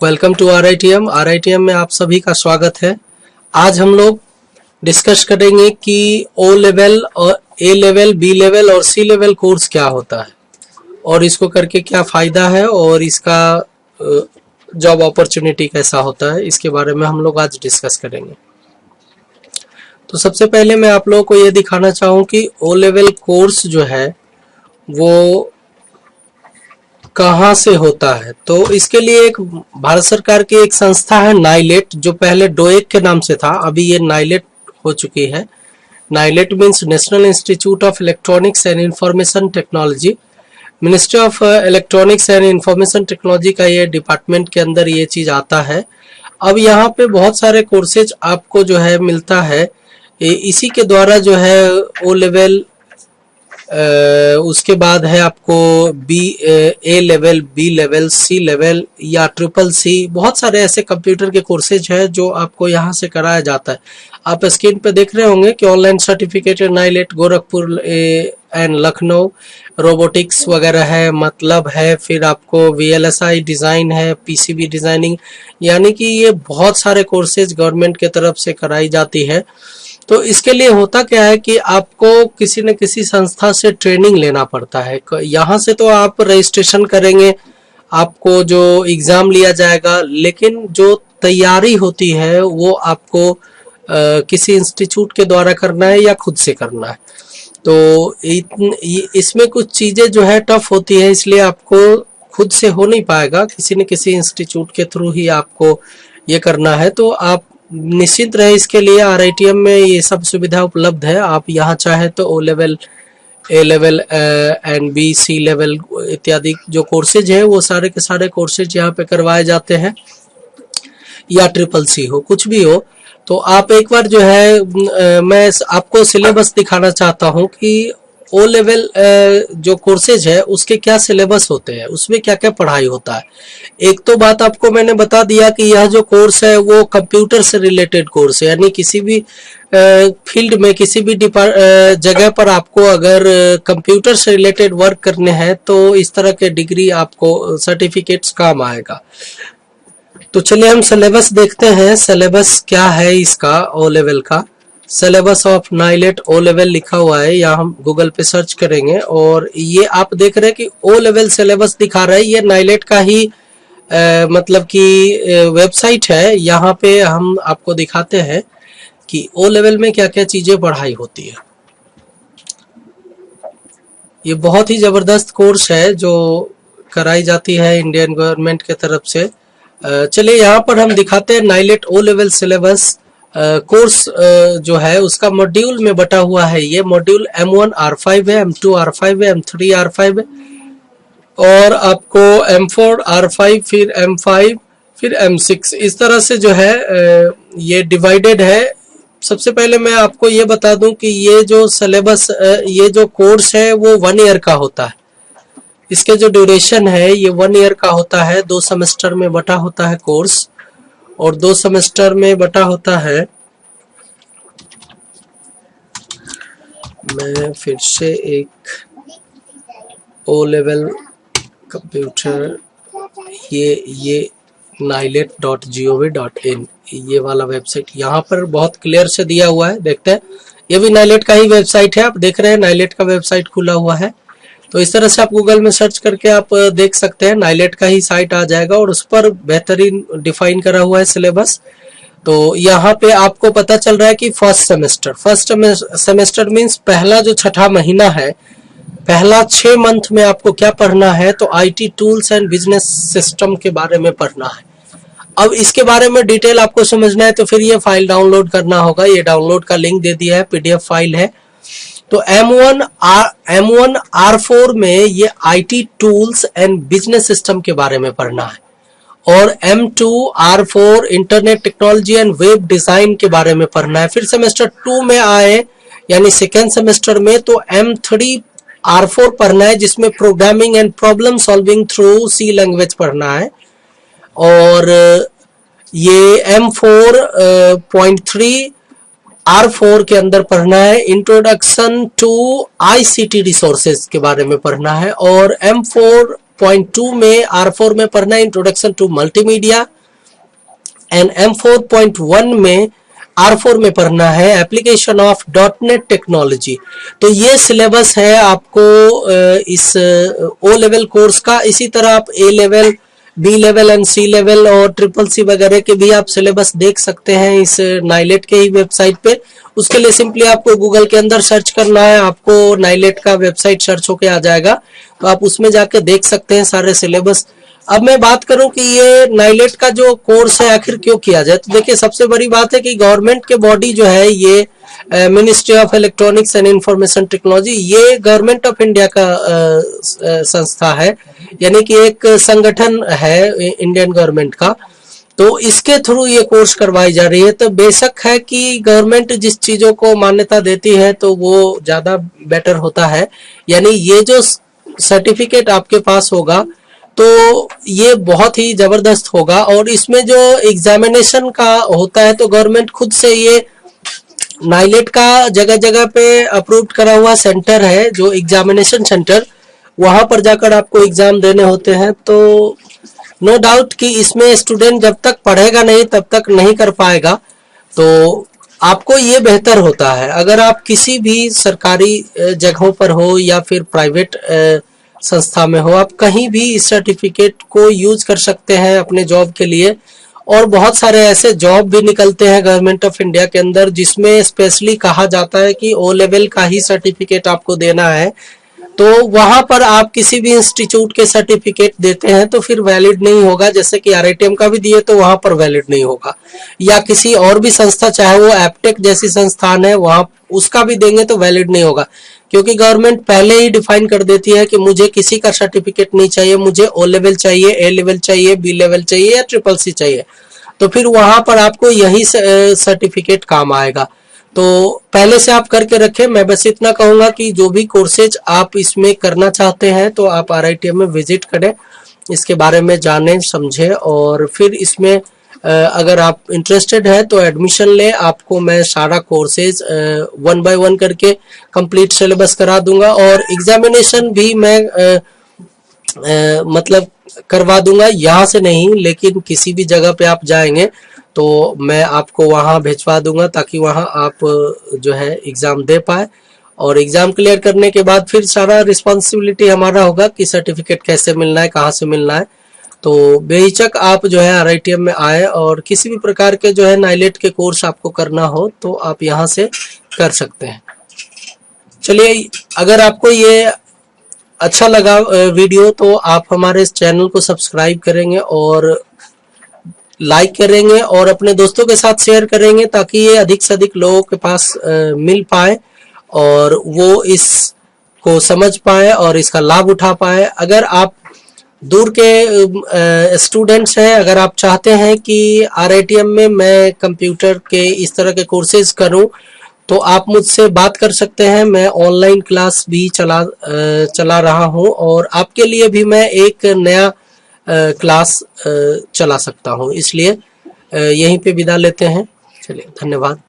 Welcome to RITM। RITM में आप सभी का स्वागत है। आज हम लोग डिस्कस करेंगे कि O लेवल और A लेवल, B लेवल और C लेवल कोर्स क्या होता है और इसको करके क्या फ़ायदा है और इसका जॉब अपॉर्चुनिटी कैसा होता है, इसके बारे में हम लोग आज डिस्कस करेंगे। तो सबसे पहले मैं आप लोगों को ये दिखाना चाहूँ कि O लेवल कोर्स जो है वो कहाँ से होता है। तो इसके लिए एक भारत सरकार की एक संस्था है नाइलेट, जो पहले डोएक के नाम से था, अभी ये नाइलेट हो चुकी है। NIELIT means national institute of electronics and information technology. Ministry of electronics and information technology का ये डिपार्टमेंट के अंदर ये चीज़ आता है। अब यहाँ पे बहुत सारे कोर्सेज आपको जो है मिलता है, इसी के द्वारा जो है ओ लेवल, उसके बाद है आपको A level, B level, C level या CCC। बहुत सारे ऐसे कंप्यूटर के कोर्सेज हैं जो आपको यहाँ से कराया जाता है। आप स्क्रीन पे देख रहे होंगे कि online certificated NIELIT Gorakhpur and Lucknow, robotics वगैरह है, मतलब है, फिर आपको VLSI डिज़ाइन है, PCB डिज़ाइनिंग, यानी कि ये बहुत सारे कोर्सेज गवर्नमेंट के तरफ से कराई जाती है। तो इसके लिए होता क्या है कि आपको किसी न किसी संस्था से ट्रेनिंग लेना पड़ता है। यहाँ से तो आप रजिस्ट्रेशन करेंगे, आपको जो एग्ज़ाम लिया जाएगा, लेकिन जो तैयारी होती है वो आपको किसी इंस्टीट्यूट के द्वारा करना है या खुद से करना है। तो इसमें कुछ चीज़ें जो है टफ होती है, इसलिए आपको खुद से हो नहीं पाएगा, किसी न किसी इंस्टीट्यूट के थ्रू ही आपको ये करना है। तो आप निश्चित रहे, इसके लिए RITM में ये सब सुविधा उपलब्ध है। आप यहाँ चाहे तो O level, A level and B, C level इत्यादि जो कोर्सेज है वो सारे के सारे कोर्सेज यहाँ पे करवाए जाते हैं, या CCC हो, कुछ भी हो। तो आप एक बार जो है मैं आपको सिलेबस दिखाना चाहता हूँ कि O लेवल जो कोर्सेज है उसके क्या सिलेबस होते हैं, उसमें क्या क्या पढ़ाई होता है। एक तो बात आपको मैंने बता दिया कि यह जो कोर्स है वो कंप्यूटर से रिलेटेड कोर्स है, यानी किसी भी फील्ड में, किसी भी जगह पर आपको अगर कंप्यूटर से रिलेटेड वर्क करने हैं तो इस तरह के डिग्री आपको, सर्टिफिकेट्स काम आएगा। तो चलिए हम सिलेबस देखते हैं, सिलेबस क्या है इसका O लेवल का। Syllabus of NIELIT O level लिखा हुआ है, या हम गूगल पे सर्च करेंगे और ये आप देख रहे हैं कि O लेवल सिलेबस दिखा रहा है। ये नाइलेट का ही मतलब कि वेबसाइट है। यहाँ पे हम आपको दिखाते हैं कि O लेवल में क्या क्या चीज़ें पढ़ाई होती है। ये बहुत ही ज़बरदस्त कोर्स है जो कराई जाती है इंडियन गवर्नमेंट के तरफ से। चलिए यहाँ पर हम दिखाते हैं NIELIT O level syllabus. Course जो है उसका मॉड्यूल में बटा हुआ है। ये मॉड्यूल M1 R5 है, M2 R5 है, M3 R5 है और आपको M4 R5, फिर M5, फिर M6, इस तरह से जो है ये डिवाइडेड है। सबसे पहले मैं आपको ये बता दूं कि ये जो सिलेबस, ये जो कोर्स है वो 1 ईयर का होता है। इसके जो ड्यूरेशन है ये 1 ईयर का होता है। 2 सेमेस्टर में बटा होता है कोर्स, और 2 सेमेस्टर में बटा होता है। मैं फिर से एक O लेवल कंप्यूटर, ये nilet.gov.in, ये वाला वेबसाइट यहाँ पर बहुत क्लियर से दिया हुआ है। देखते हैं, ये भी नाइलेट का ही वेबसाइट है। आप देख रहे हैं नाइलेट का वेबसाइट खुला हुआ है। तो इस तरह से आप गूगल में सर्च करके आप देख सकते हैं, नाइलेट का ही साइट आ जाएगा और उस पर बेहतरीन डिफाइन करा हुआ है सिलेबस। तो यहाँ पे आपको पता चल रहा है कि फर्स्ट सेमेस्टर मीन्स पहला जो 6ठा महीना है, पहला 6 मंथ में आपको क्या पढ़ना है, तो IT tools and business system के बारे में पढ़ना है। अब इसके बारे में डिटेल आपको समझना है तो फिर ये फाइल डाउनलोड करना होगा। ये डाउनलोड का लिंक दे दिया है, PDF फाइल है। तो M1 R4 में ये IT tools and business system के बारे में पढ़ना है, और M2 R4 internet technology and web design के बारे में पढ़ना है। फिर सेमेस्टर 2 में आए, यानी सेकेंड सेमेस्टर में, तो M3 R4 पढ़ना है, जिसमें programming and problem solving through C language पढ़ना है। और ये M4.3 R4 के अंदर पढ़ना है, इंट्रोडक्शन टू ICT रिसोर्सेज के बारे में पढ़ना है। और M4.2 में R4 में पढ़ना है introduction to multimedia, and M4.1 में R4 में पढ़ना है एप्लीकेशन ऑफ .NET टेक्नोलॉजी। तो ये सिलेबस है आपको इस O लेवल कोर्स का। इसी तरह आप A level, B level and C level और CCC वगैरह के भी आप सिलेबस देख सकते हैं इस नाइलेट के ही वेबसाइट पे। उसके लिए सिंपली आपको गूगल के अंदर सर्च करना है, आपको नाइलेट का वेबसाइट सर्च होके आ जाएगा, तो आप उसमें जाके देख सकते हैं सारे सिलेबस। अब मैं बात करूं कि ये नाइलेट का जो कोर्स है आखिर क्यों किया जाए, तो देखिए सबसे बड़ी बात है कि गवर्नमेंट के बॉडी जो है ये ministry of electronics and information technology, ये गवर्नमेंट ऑफ इंडिया का संस्था है, यानी कि एक संगठन है इंडियन गवर्नमेंट का। तो इसके थ्रू ये कोर्स करवाई जा रही है। तो बेशक है कि गवर्नमेंट जिस चीजों को मान्यता देती है तो वो ज्यादा बेटर होता है, यानी ये जो सर्टिफिकेट आपके पास होगा तो ये बहुत ही जबरदस्त होगा। और इसमें जो एग्जामिनेशन का होता है तो गवर्नमेंट खुद से ये नाइलेट का जगह जगह पे अप्रूव्ड करा हुआ सेंटर है, जो एग्जामिनेशन सेंटर, वहां पर जाकर आपको एग्जाम देने होते हैं। तो नो डाउट कि इसमें स्टूडेंट जब तक पढ़ेगा नहीं तब तक नहीं कर पाएगा। तो आपको ये बेहतर होता है अगर आप किसी भी सरकारी जगहों पर हो या फिर प्राइवेट संस्था में हो, आप कहीं भी इस सर्टिफिकेट को यूज कर सकते हैं अपने जॉब के लिए। और बहुत सारे ऐसे जॉब भी निकलते हैं गवर्नमेंट ऑफ इंडिया के अंदर जिसमें स्पेशली कहा जाता है कि O लेवल का ही सर्टिफिकेट आपको देना है। तो वहां पर आप किसी भी इंस्टीट्यूट के सर्टिफिकेट देते हैं तो फिर वैलिड नहीं होगा, जैसे कि RITM का भी दिए तो वहां पर वैलिड नहीं होगा, या किसी और भी संस्था चाहे वो एप्टेक जैसी संस्थान है वहां उसका भी देंगे तो वैलिड नहीं होगा, क्योंकि गवर्नमेंट पहले ही डिफाइन कर देती है कि मुझे किसी का सर्टिफिकेट नहीं चाहिए, मुझे O लेवल चाहिए, A लेवल चाहिए, B लेवल चाहिए या CCC चाहिए। तो फिर वहां पर आपको यही सर्टिफिकेट काम आएगा। तो पहले से आप करके रखें। मैं बस इतना कहूंगा कि जो भी कोर्सेज आप इसमें करना चाहते हैं तो आप RITM में विजिट करें, इसके बारे में जानें समझें, और फिर इसमें अगर आप इंटरेस्टेड है तो एडमिशन ले। आपको मैं सारा कोर्सेज 1 by 1 करके कंप्लीट सिलेबस करा दूंगा, और एग्जामिनेशन भी मैं मतलब करवा दूंगा, यहाँ से नहीं लेकिन किसी भी जगह पे आप जाएंगे तो मैं आपको वहां भिजवा दूंगा ताकि वहां आप जो है एग्जाम दे पाए। और एग्जाम क्लियर करने के बाद फिर सारा रिस्पॉन्सिबिलिटी हमारा होगा कि सर्टिफिकेट कैसे मिलना है, कहाँ से मिलना है। तो बेहिचक आप जो है RITM में आए, और किसी भी प्रकार के जो है नाइलेट के कोर्स आपको करना हो तो आप यहाँ से कर सकते हैं। चलिए, अगर आपको ये अच्छा लगा वीडियो तो आप हमारे इस चैनल को सब्सक्राइब करेंगे और लाइक करेंगे और अपने दोस्तों के साथ शेयर करेंगे ताकि ये अधिक से अधिक लोगों के पास मिल पाए और वो इसको समझ पाए और इसका लाभ उठा पाए। अगर आप दूर के स्टूडेंट्स हैं, अगर आप चाहते हैं कि RITM में मैं कंप्यूटर के इस तरह के कोर्सेज करूं तो आप मुझसे बात कर सकते हैं। मैं ऑनलाइन क्लास भी चला रहा हूं और आपके लिए भी मैं एक नया क्लास चला सकता हूं। इसलिए यहीं पे विदा लेते हैं। चलिए, धन्यवाद।